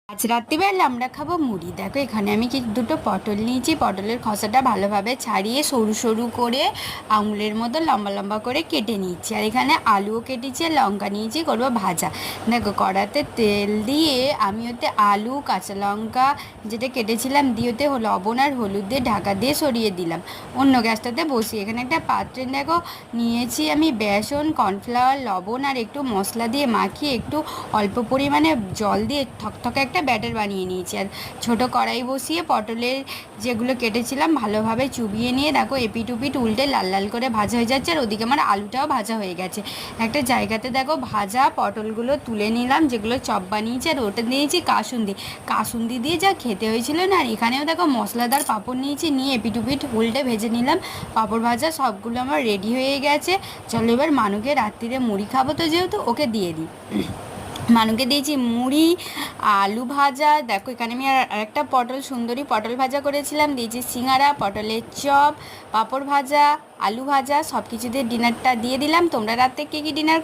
আজ রাত্রিবেলা আমরা খাবো মুড়ি। দেখো এখানে আমি দুটো পটল নিয়েছি, পটলের খোসাটা ভালোভাবে ছাড়িয়ে সরু সরু করে আঙুলের মতো লম্বা লম্বা করে কেটে নিচ্ছি। আর এখানে আলুও কেটেছি, আর লঙ্কা নিয়েছি, করবো ভাজা। দেখো কড়াতে তেল দিয়ে আমি ওতে আলু, কাঁচা লঙ্কা যেটা কেটেছিলাম দিয়ে ওতে লবণ আর হলুদ দিয়ে ঢাকা দিয়ে সরিয়ে দিলাম অন্য গ্যাসটাতে বসিয়ে। এখানে একটা পাত্রে দেখো নিয়েছি আমি বেসন, কর্নফ্লাওয়ার, লবণ আর একটু মশলা দিয়ে মাখিয়ে একটু অল্প পরিমাণে জল দিয়ে থকথকে একটা ব্যাটার বানিয়ে নিয়েছি। আর ছোটো কড়াই বসিয়ে পটলের যেগুলো কেটেছিলাম ভালোভাবে চুবিয়ে নিয়ে দেখো এপিট উপিট উল্টে লাল লাল করে ভাজা হয়ে যাচ্ছে। আর ওদিকে আমার আলুটাও ভাজা হয়ে গেছে। একটা জায়গাতে দেখো ভাজা পটলগুলো তুলে নিলাম, যেগুলো চপ বানিয়েছি, আর ওটা নিয়েছি কাসুন্দি। কাসুন্দি দিয়ে যা খেতে হয়েছিল না। আর এখানেও দেখো মশলাদার পাঁপড় নিয়েছি, নিয়ে এপিট উপিট উল্টে ভেজে নিলাম। পাঁপড় ভাজা সবগুলো আমার রেডি হয়ে গেছে। চলো এবার মানুকে রাত্রিরে মুড়ি খাবো, তো যেহেতু ওকে দিয়ে দিই। মানুকে দিয়েছি মুড়ি, আলু ভাজা। দেখো এখানে আমি আর একটা সুন্দরী পটল ভাজা করেছিলাম, দিয়েছি সিঙ্গারা, পটলের চপ, পাঁপড় ভাজা, আলু ভাজা, সব কিছু দিয়ে ডিনারটা দিয়ে দিলাম। তোমরা রাতে কী কী ডিনার